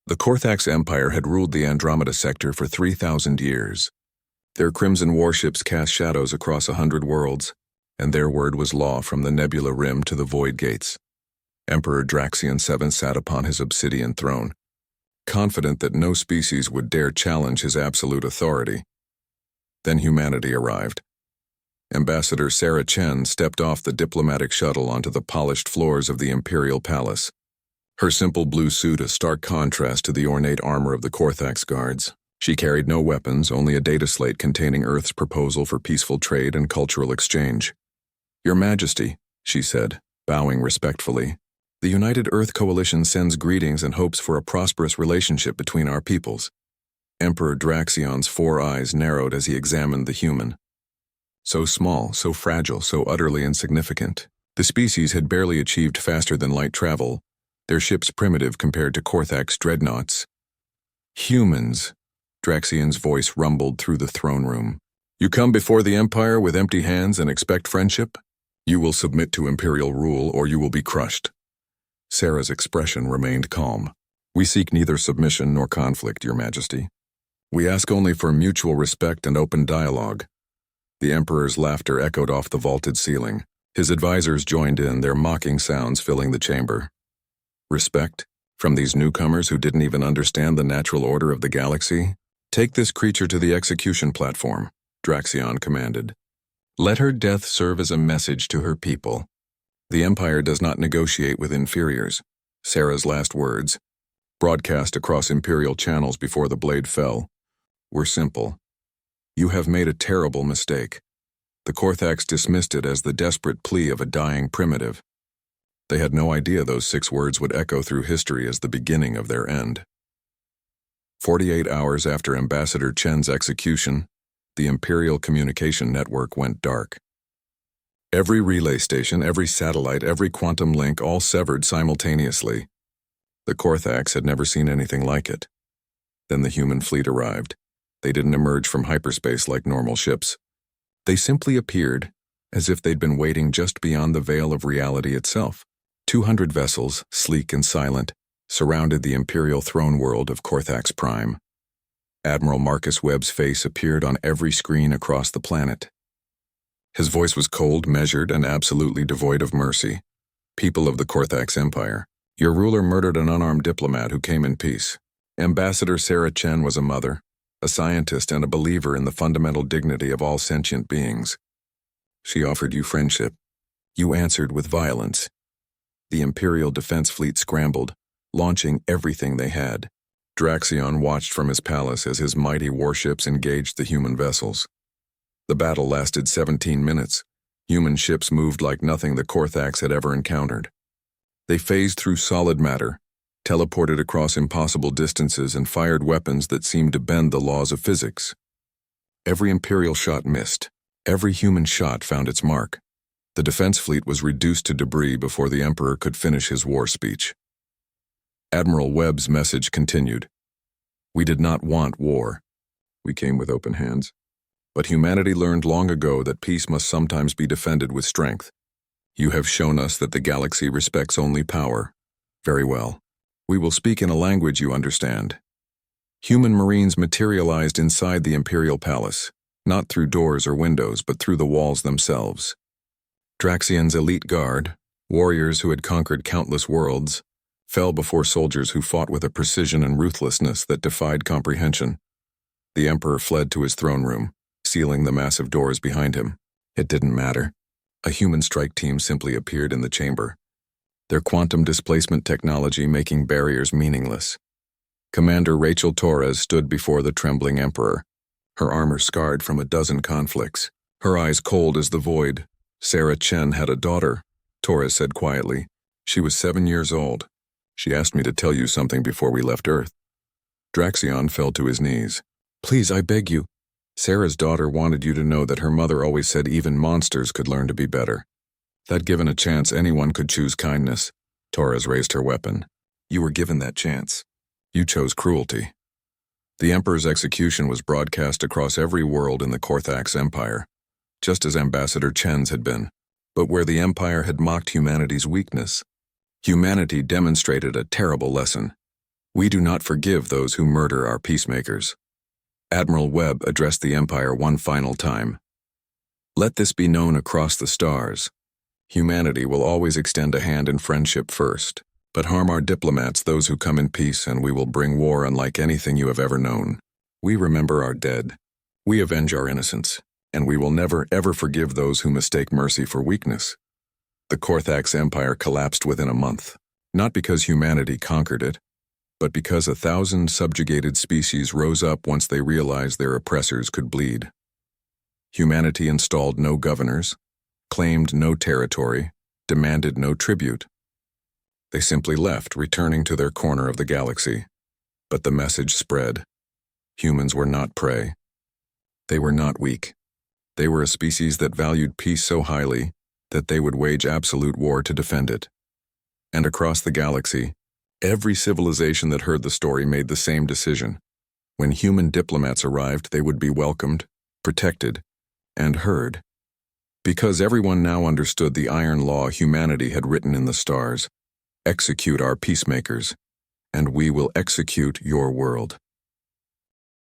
The Korthax Empire had ruled the Andromeda sector for 3,000 years. Their crimson warships cast shadows across 100 worlds, and their word was law from the Nebula Rim to the Void Gates. Emperor Draxion VII sat upon his obsidian throne, confident that no species would dare challenge his absolute authority. Then humanity arrived. Ambassador Sarah Chen stepped off the diplomatic shuttle onto the polished floors of the Imperial Palace. Her simple blue suit a stark contrast to the ornate armor of the Korthax guards. She carried no weapons, only a data slate containing Earth's proposal for peaceful trade and cultural exchange. "Your Majesty," she said, bowing respectfully, "the United Earth Coalition sends greetings and hopes for a prosperous relationship between our peoples." Emperor Draxion's 4 eyes narrowed as he examined the human. So small, so fragile, so utterly insignificant. The species had barely achieved faster-than-light travel, their ships primitive compared to Korthax dreadnoughts. "Humans," Draxion's voice rumbled through the throne room. "You come before the Empire with empty hands and expect friendship? You will submit to Imperial rule or you will be crushed." Sarah's expression remained calm. "We seek neither submission nor conflict, Your Majesty. We ask only for mutual respect and open dialogue." The Emperor's laughter echoed off the vaulted ceiling. His advisors joined in, their mocking sounds filling the chamber. Respect? From these newcomers who didn't even understand the natural order of the galaxy? "Take this creature to the execution platform," Draxion commanded. "Let her death serve as a message to her people. The Empire does not negotiate with inferiors." Sarah's last words, broadcast across Imperial channels before the blade fell, were simple. "You have made a terrible mistake." The Korthax dismissed it as the desperate plea of a dying primitive. They had no idea those 6 words would echo through history as the beginning of their end. 48 hours after Ambassador Chen's execution, the Imperial communication network went dark. Every relay station, every satellite, every quantum link all severed simultaneously. The Korthax had never seen anything like it. Then the human fleet arrived. They didn't emerge from hyperspace like normal ships. They simply appeared, as if they'd been waiting just beyond the veil of reality itself. 200 vessels, sleek and silent, surrounded the Imperial throne world of Korthax Prime. Admiral Marcus Webb's face appeared on every screen across the planet. His voice was cold, measured, and absolutely devoid of mercy. "People of the Korthax Empire, your ruler murdered an unarmed diplomat who came in peace. Ambassador Sarah Chen was a mother, a scientist, and a believer in the fundamental dignity of all sentient beings. She offered you friendship. You answered with violence." The Imperial Defense Fleet scrambled, launching everything they had. Draxion watched from his palace as his mighty warships engaged the human vessels. The battle lasted 17 minutes. Human ships moved like nothing the Korthax had ever encountered. They phased through solid matter, teleported across impossible distances, and fired weapons that seemed to bend the laws of physics. Every Imperial shot missed. Every human shot found its mark. The defense fleet was reduced to debris before the Emperor could finish his war speech. Admiral Webb's message continued. "We did not want war. We came with open hands. But humanity learned long ago that peace must sometimes be defended with strength. You have shown us that the galaxy respects only power. Very well. We will speak in a language you understand." Human Marines materialized inside the Imperial Palace, not through doors or windows, but through the walls themselves. Draxion's elite guard, warriors who had conquered countless worlds, fell before soldiers who fought with a precision and ruthlessness that defied comprehension. The Emperor fled to his throne room, sealing the massive doors behind him. It didn't matter. A human strike team simply appeared in the chamber, their quantum displacement technology making barriers meaningless. Commander Rachel Torres stood before the trembling Emperor, her armor scarred from a dozen conflicts, her eyes cold as the void. "Sarah Chen had a daughter," Torres said quietly. "She was 7 years old. She asked me to tell you something before we left Earth." Draxion fell to his knees. "Please, I beg you. Sarah's daughter wanted you to know that her mother always said even monsters could learn to be better. That given a chance, anyone could choose kindness." Torres raised her weapon. "You were given that chance. You chose cruelty." The Emperor's execution was broadcast across every world in the Korthax Empire, just as Ambassador Chen's had been. But where the Empire had mocked humanity's weakness, humanity demonstrated a terrible lesson. We do not forgive those who murder our peacemakers. Admiral Webb addressed the Empire one final time. Let this be known across the stars. Humanity will always extend a hand in friendship first, but harm our diplomats, those who come in peace, and we will bring war unlike anything you have ever known. We remember our dead. We avenge our innocence, and we will never ever forgive those who mistake mercy for weakness. The Korthax Empire collapsed within a month, not because humanity conquered it, but because 1,000 subjugated species rose up once they realized their oppressors could bleed. Humanity installed no governors, claimed no territory, demanded no tribute. They simply left, returning to their corner of the galaxy. But the message spread. Humans were not prey. They were not weak. They were a species that valued peace so highly that they would wage absolute war to defend it. And across the galaxy, every civilization that heard the story made the same decision. When human diplomats arrived, they would be welcomed, protected, and heard. Because everyone now understood the iron law humanity had written in the stars: execute our peacemakers, and we will execute your world.